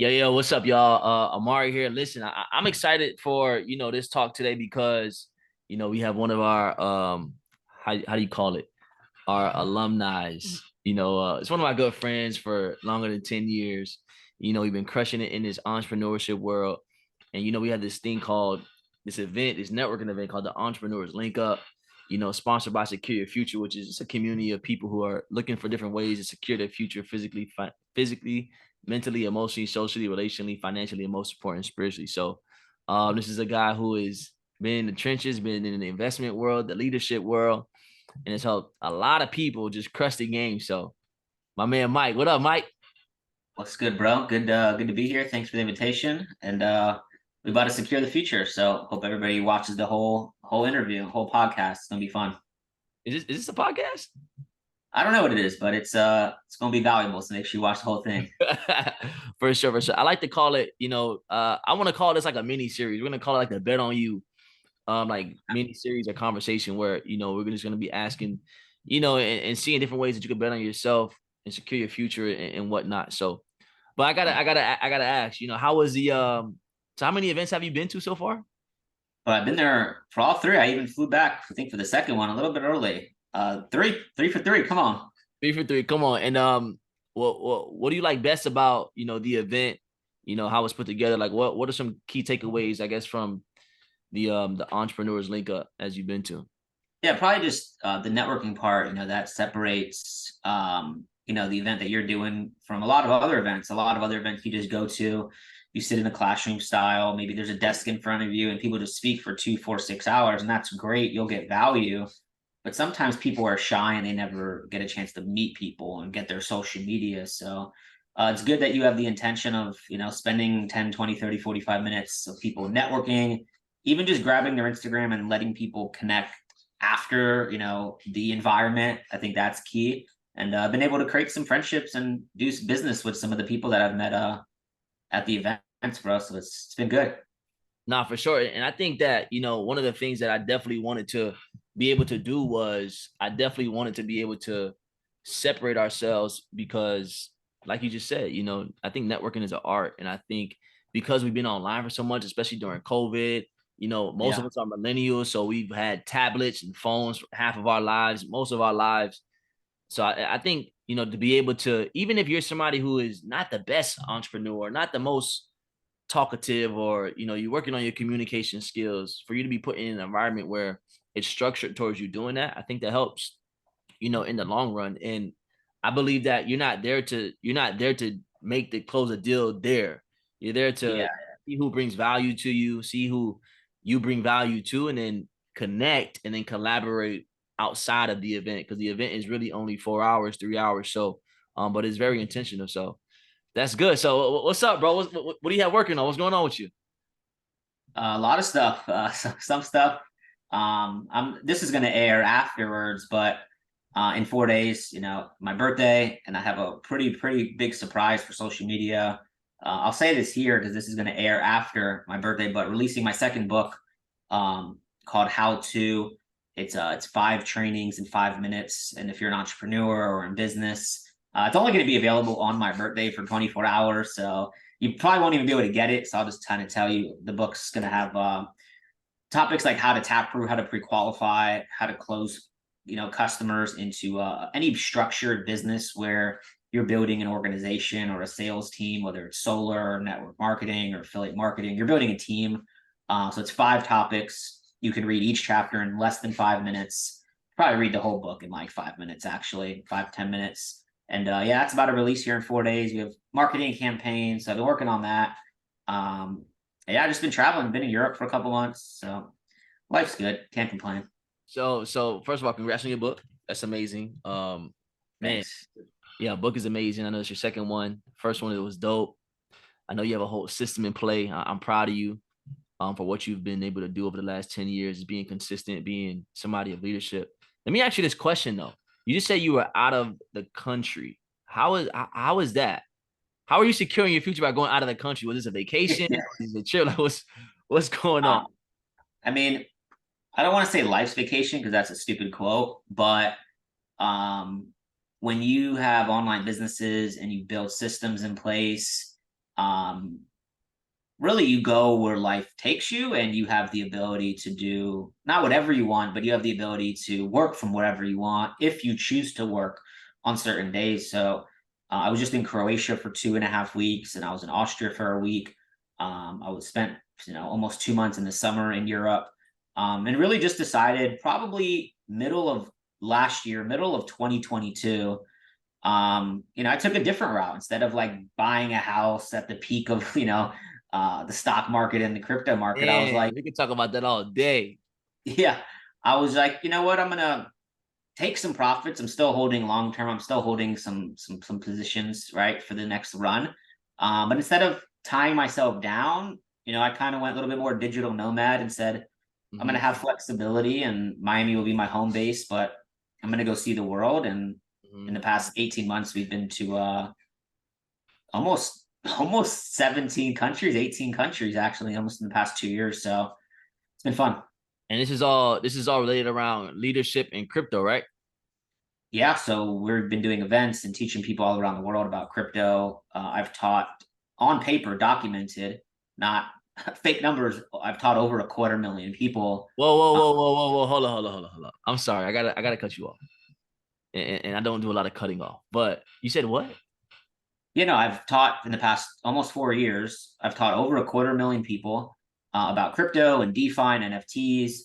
Yeah, what's up, y'all? Amari here. Listen, I'm excited for this talk today because we have one of our how do you call it? Our alumni. It's one of my good friends for longer than 10 years. We've been crushing it in this entrepreneurship world, and we have this thing called this networking event called the Entrepreneurs Link Up. Sponsored by Secure Your Future, which is just a community of people who are looking for different ways to secure their future physically, mentally, emotionally, socially, relationally, financially, and most important, spiritually. So, this is a guy who has been in the trenches, been in the investment world, the leadership world, and it's helped a lot of people just crush the game. So, my man Mike, what up, Mike? What's good, bro? Good to be here. Thanks for the invitation. And we're about to secure the future. So hope everybody watches the whole interview, whole podcast. It's gonna be fun. Is this a podcast? I don't know what it is, but it's gonna be valuable. So make sure you watch the whole thing. For sure, for sure. I like to call it, I want to call this like a mini series. We're gonna call it like the bet on you, like mini series or conversation where we're just gonna be asking, and seeing different ways that you can bet on yourself and secure your future and whatnot. So, but I gotta ask, how was the so how many events have you been to so far? But I've been there for all three. I even flew back, I think, for the second one a little bit early. Three for three. Come on. 3 for 3. Come on. And what do you like best about the event? How it's put together. Like what are some key takeaways, I guess, from the entrepreneurs link up as you've been to? Yeah, probably just the networking part, that separates, the event that you're doing from a lot of other events. A lot of other events you just go to, you sit in a classroom style, maybe there's a desk in front of you and people just speak for 2, 4, 6 hours, and that's great. You'll get value. But sometimes people are shy and they never get a chance to meet people and get their social media. So it's good that you have the intention of, spending 10, 20, 30, 45 minutes of people networking, even just grabbing their Instagram and letting people connect after the environment. I think that's key, and I've been able to create some friendships and do business with some of the people that I've met at the events, bro. So it's been good. Nah, for sure. And I think that, one of the things that I definitely wanted to be able to do was I definitely wanted to be able to separate ourselves because, like you just said, I think networking is an art. And I think because we've been online for so much, especially during COVID, most of Yeah. us are millennials. So we've had tablets and phones for half of our lives, most of our lives. So I think, to be able to, even if you're somebody who is not the best entrepreneur, not the most talkative, or you're working on your communication skills, for you to be put in an environment where it's structured towards you doing that, I think that helps in the long run. And I believe that you're not there to make the close a deal there. You're there to Yeah. see who brings value to you, see who you bring value to, and then connect and then collaborate outside of the event, because the event is really only 4 hours, 3 hours. So but it's very intentional. So that's good. So what's up, bro? What do you have working on? What's going on with you? A lot of stuff. Some stuff. This is going to air afterwards, but in 4 days, my birthday, and I have a pretty big surprise for social media. I'll say this here because this is going to air after my birthday, but releasing my second book, called How To. It's 5 trainings in 5 minutes, and if you're an entrepreneur or in business, it's only going to be available on my birthday for 24 hours. So you probably won't even be able to get it. So I'll just kind of tell you the book's going to have topics like how to tap through, how to pre-qualify, how to close, customers into any structured business where you're building an organization or a sales team, whether it's solar or network marketing or affiliate marketing. You're building a team. So it's 5 topics. You can read each chapter in less than 5 minutes. Probably read the whole book in like 5 minutes, actually, 5 to 10 minutes. And yeah, that's about to release here in 4 days. We have marketing campaigns. So I've been working on that. Um, yeah, I've just been traveling, been in Europe for a couple months. So life's good. Can't complain. So first of all, congrats on your book. That's amazing. Man, Thanks. yeah, book is amazing. I know it's your second one. First one, it was dope. I know you have a whole system in play. I'm proud of you for what you've been able to do over the last 10 years, being consistent, being somebody of leadership. Let me ask you this question though. You just said you were out of the country. How is that? How are you securing your future by going out of the country? Was this a vacation? Yeah. Was this a trip? Like what's going on? Um, I mean, I don't want to say life's vacation because that's a stupid quote, but um, when you have online businesses and you build systems in place, um, really you go where life takes you, and you have the ability to do not whatever you want, but you have the ability to work from whatever you want if you choose to work on certain days. So I was just in Croatia for 2.5 weeks, and I was in Austria for a week. I was spent, almost 2 months in the summer in Europe, and really just decided probably middle of last year, middle of 2022. I took a different route. Instead of like buying a house at the peak of, the stock market and the crypto market, I was Man, like, we could talk about that all day. yeah, I was like, you know what? I'm gonna take some profits. I'm still holding long term. I'm still holding some positions, right, for the next run. But instead of tying myself down, I kind of went a little bit more digital nomad and said, I'm gonna Hmm. have flexibility, and Miami will be my home base, but I'm gonna go see the world. And in Hmm. the past 18 months, we've been to almost 17 countries, 18 countries actually, almost in the past 2 years. So it's been fun. And this is all related around leadership and crypto, right? Yeah, so we've been doing events and teaching people all around the world about crypto. I've taught on paper, documented, not fake numbers. I've taught over 250,000 people. Whoa, whoa, Uh, whoa, whoa, whoa, whoa. Hold on, hold on, hold on, hold on. I'm sorry. I gotta cut you off. And I don't do a lot of cutting off. But you said what? I've taught in the past almost 4 years. I've taught over 250,000 people about crypto and DeFi and NFTs,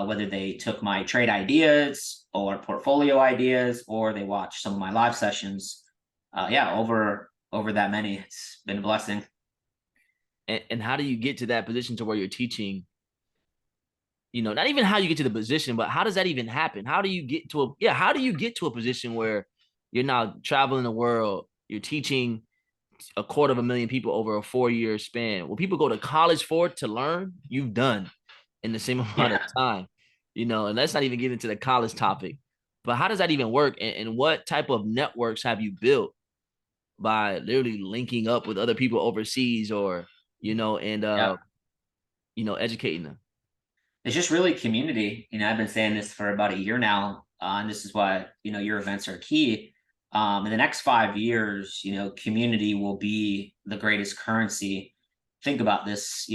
whether they took my trade ideas or portfolio ideas, or they watched some of my live sessions. Yeah, over that many. It's been a blessing. And how do you get to that position to where you're teaching, not even how you get to the position, but how does that even happen? How do you get to a position where you're now traveling the world, you're teaching 250,000 people over a 4 year span? What people go to college for to learn, you've done in the same amount of Yeah. time, and let's not even get into the college topic. But how does that even work? And what type of networks have you built by literally linking up with other people overseas or, and Yeah. educating them? It's just really community. I've been saying this for about a year now, and this is why your events are key. In the next 5 years, community will be the greatest currency. Think about this.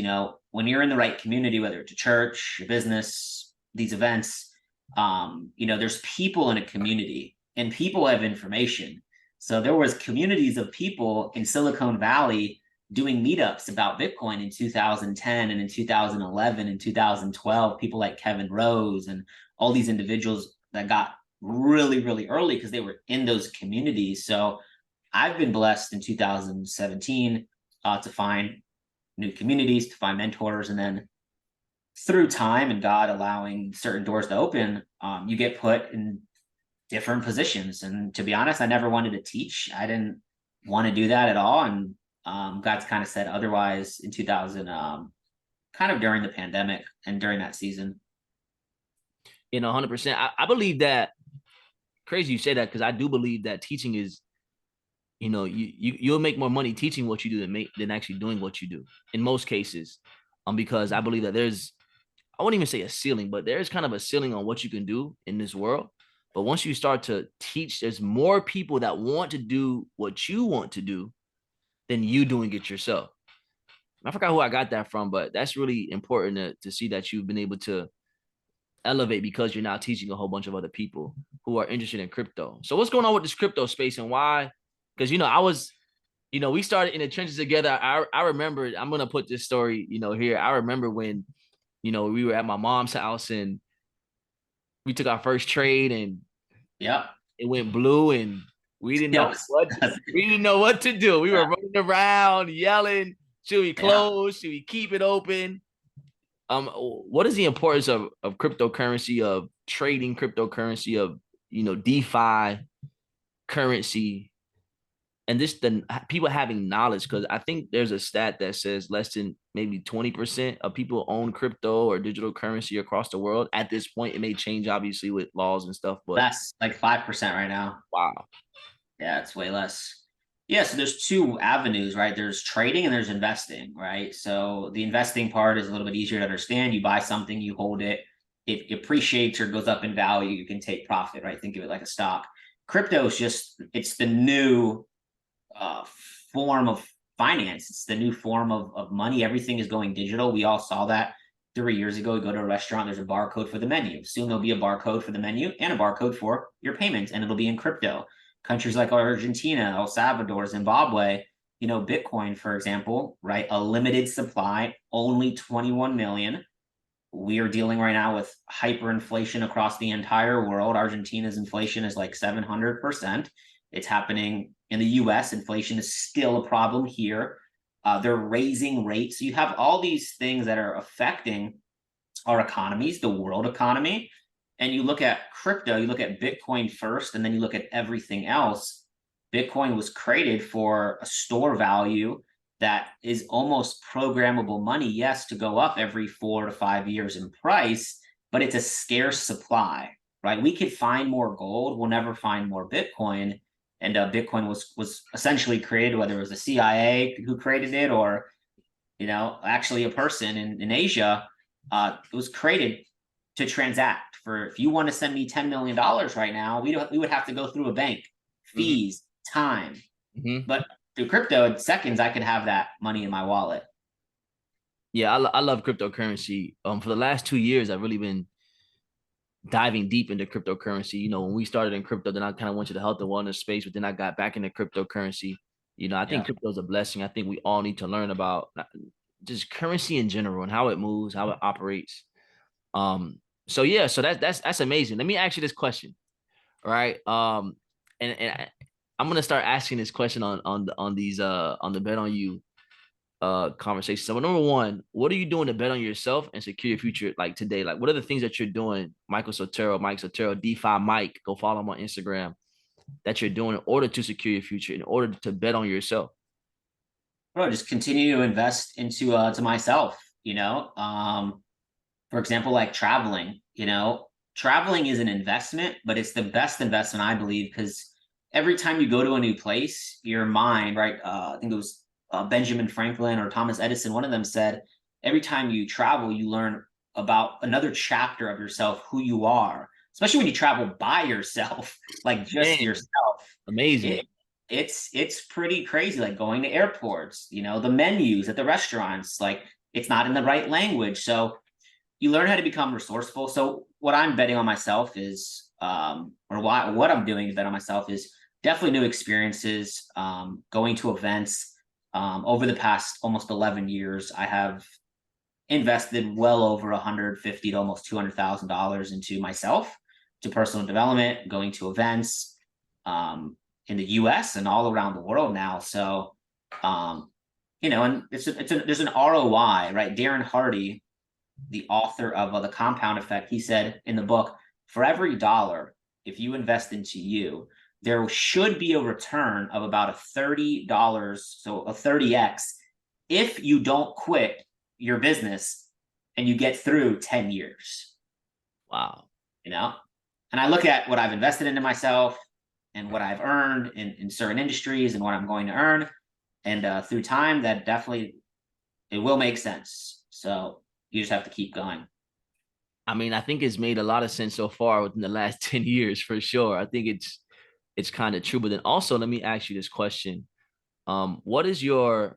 When you're in the right community, whether it's a church, a business, these events, there's people in a community, and people have information. So there was communities of people in Silicon Valley doing meetups about Bitcoin in 2010 and in 2011 and 2012, people like Kevin Rose and all these individuals that got really, really early because they were in those communities. So I've been blessed in 2017 to find new communities, to find mentors. And then through time and God allowing certain doors to open, you get put in different positions. And to be honest, I never wanted to teach. I didn't want to do that at all. And God's kind of said otherwise in 2000, kind of during the pandemic and during that season. 100%. I believe that. Crazy you say that, because I do believe that teaching is, you'll make more money teaching what you do than actually doing what you do in most cases. Because I believe that I wouldn't even say a ceiling, but there's kind of a ceiling on what you can do in this world. But once you start to teach, there's more people that want to do what you want to do than you doing it yourself. I forgot who I got that from, but that's really important to see that you've been able to elevate because you're now teaching a whole bunch of other people who are interested in crypto. So what's going on with this crypto space and why? Because we started in the trenches together. I remember, I'm gonna put this story, here. I remember when, we were at my mom's house and we took our first trade and Yep. it went blue and we didn't know Yep. what we didn't know what to do. We Yeah. were running around yelling, should we Yeah. close? Should we keep it open? What is the importance of cryptocurrency, of trading cryptocurrency, of DeFi currency, and this the people having knowledge? Because I think there's a stat that says less than maybe 20% of people own crypto or digital currency across the world at this point. It may change obviously with laws and stuff, but That's like 5% right now. wow. Yeah, it's way less. Yeah, so there's two avenues, right? There's trading and there's investing, right? So the investing part is a little bit easier to understand. You buy something, you hold it, it appreciates or goes up in value, you can take profit, right? Think of it like a stock. Crypto is just, it's the new uh, form of finance. It's the new form of money. Everything is going digital. We all saw that 3 years ago. You go to a restaurant, there's a barcode for the menu. Soon there'll be a barcode for the menu and a barcode for your payment, and it'll be in crypto. Countries like Argentina, El Salvador, Zimbabwe, Bitcoin, for example, right? A limited supply, only 21 million. We are dealing right now with hyperinflation across the entire world. Argentina's inflation is like 700%. It's happening in the US. Inflation is still a problem here. They're raising rates. So you have all these things that are affecting our economies, the world economy. And you look at crypto, you look at Bitcoin first, and then you look at everything else. Bitcoin was created for a store value that is almost programmable money, yes, to go up every 4 to 5 years in price, but it's a scarce supply, right? We could find more gold, we'll never find more Bitcoin. And Bitcoin was essentially created, whether it was the CIA who created it or actually a person in Asia. It was created to transact. For if you want to send me $10 million right now, we would have to go through a bank, fees, time. But through crypto, in seconds, I could have that money in my wallet. Yeah, I love cryptocurrency. For the last 2 years, I've really been diving deep into cryptocurrency. When we started in crypto, then I kind of went to the health and wellness space, but then I got back into cryptocurrency. I think Yeah. crypto is a blessing. I think we all need to learn about just currency in general and how it moves, how it operates. So yeah, so that's amazing. Let me ask you this question, right? And I'm gonna start asking this question on these on the Bet on You conversations. So number one, what are you doing to bet on yourself and secure your future like today? Like what are the things that you're doing, Mike Sotero, DeFi Mike, go follow him on Instagram, that you're doing in order to secure your future, in order to bet on yourself? Bro, just continue to invest into to myself, for example, like traveling. Traveling is an investment, but it's the best investment, I believe, because every time you go to a new place, your mind, right? I think it was Benjamin Franklin or Thomas Edison, one of them said, every time you travel, you learn about another chapter of yourself, who you are, especially when you travel by yourself, like just Man, yourself. amazing. It's pretty crazy, like going to airports, the menus at the restaurants, like it's not in the right language. So you learn how to become resourceful. So what I'm betting on myself is, what I'm doing to bet on myself is definitely new experiences, going to events. Over the past almost 11 years, I have invested well over 150 to almost $200,000 into myself, to personal development, going to events in the US and all around the world now. So, and there's an ROI, right? Darren Hardy, the author of The Compound Effect, he said in the book, for every dollar, if you invest into you, there should be a return of about a $30, so a 30x, if you don't quit your business and you get through 10 years. Wow. And I look at what I've invested into myself and what I've earned in certain industries and what I'm going to earn. And through time, that definitely, it will make sense. So you just have to keep going. I mean, I think it's made a lot of sense so far within the last 10 years for sure. I think it's kind of true. But then also let me ask you this question. What is your,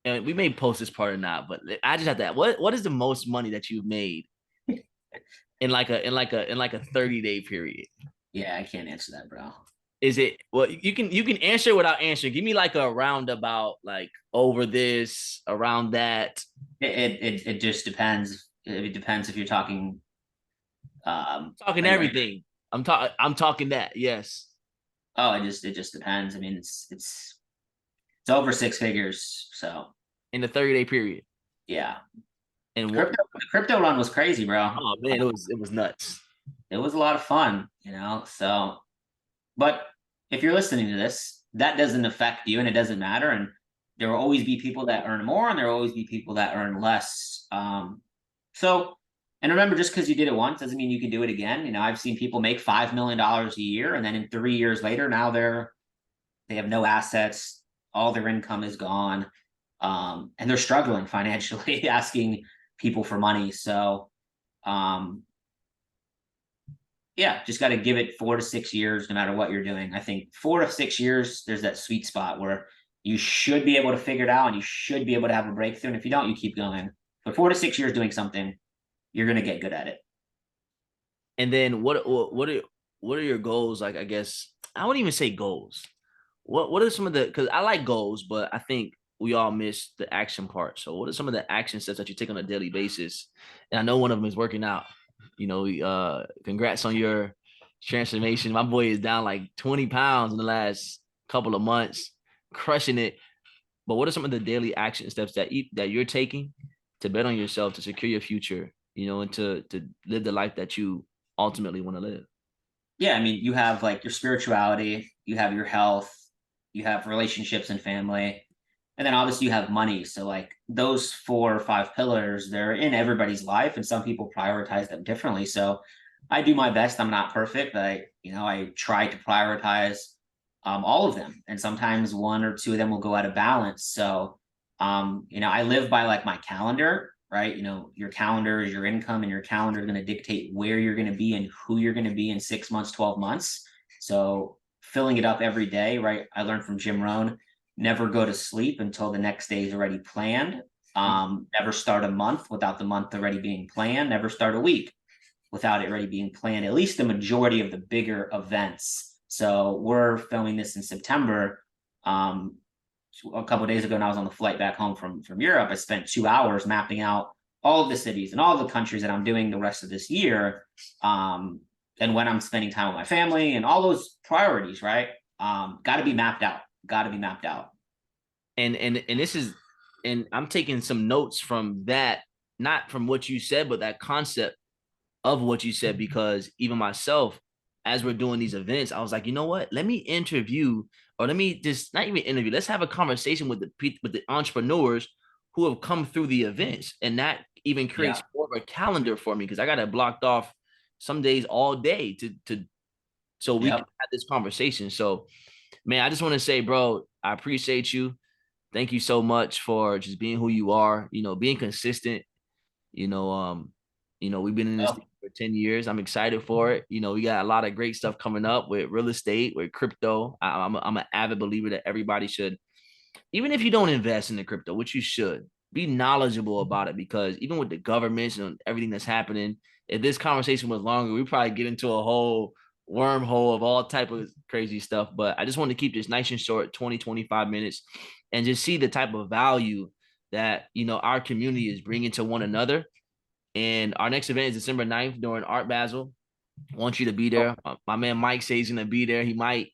and we may post this part or not, but I just have that. What is the most money that you've made in like a 30-day period? Yeah, I can't answer that, bro. Is it, well, you can answer without answering. Give me like a roundabout, like over this, around that. It just depends. It depends if you're talking Talking like everything. I'm talking that, yes. oh, it just depends. I mean, it's over six figures. So In the 30-day period. yeah. And what, The crypto run was crazy, bro. oh man, it was nuts. It was a lot of fun. So, but if you're listening to this, that doesn't affect you and it doesn't matter. And there will always be people that earn more and there will always be people that earn less. So, and remember, just because you did it once doesn't mean you can do it again. I've seen people make $5 million a year, and then in 3 years later, now they have no assets, all their income is gone, and they're struggling financially, asking people for money. So, um, Yeah, just got to give it 4 to 6 years, no matter what you're doing. I think 4 to 6 years, there's that sweet spot where you should be able to figure it out and you should be able to have a breakthrough. And if you don't, you keep going. But 4 to 6 years doing something, you're going to get good at it. And then what are your goals? Like, I guess I wouldn't even say goals. What are some of the, because I like goals, but I think we all miss the action part. So what are some of the action steps that you take on a daily basis? And I know one of them is working out. Congrats on your transformation. My boy is down like 20 pounds in the last couple of months, crushing it. But what are some of the daily action steps that you're taking to bet on yourself, to secure your future, and to live the life that you ultimately want to live? Yeah, I mean, you have like your spirituality, you have your health, you have relationships and family, and then obviously you have money. So like those 4 or 5 pillars, they're in everybody's life, and some people prioritize them differently. So I do my best. I'm not perfect, but I try to prioritize all of them, and sometimes 1 or 2 of them will go out of balance. So I live by like my calendar, right? Your calendar is your income, and your calendar is going to dictate where you're going to be and who you're going to be in 6 months, 12 months. So filling it up every day, right? I learned from Jim Rohn, never go to sleep until the next day is already planned. Never start a month without the month already being planned. Never start a week without it already being planned, at least the majority of the bigger events. So we're filming this in September. A couple of days ago, and I was on the flight back home from Europe. I spent 2 hours mapping out all of the cities and all the countries that I'm doing the rest of this year, and when I'm spending time with my family and all those priorities. Right, got to be mapped out. Got to be mapped out. And this is, and I'm taking some notes from that, not from what you said, but that concept of what you said, because even myself, as we're doing these events, I was like, you know what? Let me interview, or let me just not even interview. Let's have a conversation with the entrepreneurs who have come through the events, and that even creates Yeah. more of a calendar for me because I got it blocked off some days all day to so we can Yep. have this conversation. So, man, I just want to say, bro, I appreciate you. Thank you so much for just being who you are. Being consistent. You know, um, we've been in this thing Oh, for 10 years. I'm excited for it. We got a lot of great stuff coming up with real estate, with crypto. I'm an avid believer that everybody should, even if you don't invest in the crypto, which you should, be knowledgeable about it, because even with the governments and everything that's happening, if this conversation was longer, we probably get into a whole wormhole of all type of crazy stuff. But I just want to keep this nice and short, 20-25 minutes, and just see the type of value that our community is bringing to one another. And our next event is December 9th during Art Basel. I want you to be oh, there. My man Mike says he's gonna be there. He might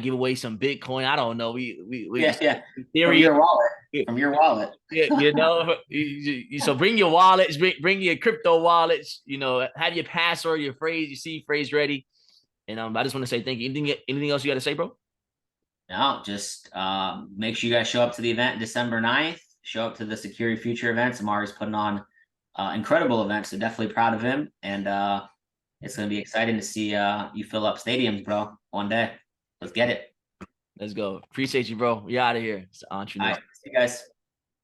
give away some Bitcoin. I don't know. We yeah, yeah. From Ethereum. your wallet. From your wallet. Yeah, so bring your wallets, bring your crypto wallets. Have your password, your phrase, your seed phrase ready. And I just want to say thank you. Anything else you got to say, bro? No, just make sure you guys show up to the event December 9th. Show up to the Security Future events. Amari's putting on incredible events. So definitely proud of him. And it's going to be exciting to see you fill up stadiums, bro, one day. Let's get it. Let's go. Appreciate you, bro. We out of here. It's All entrepreneur. right. See you guys.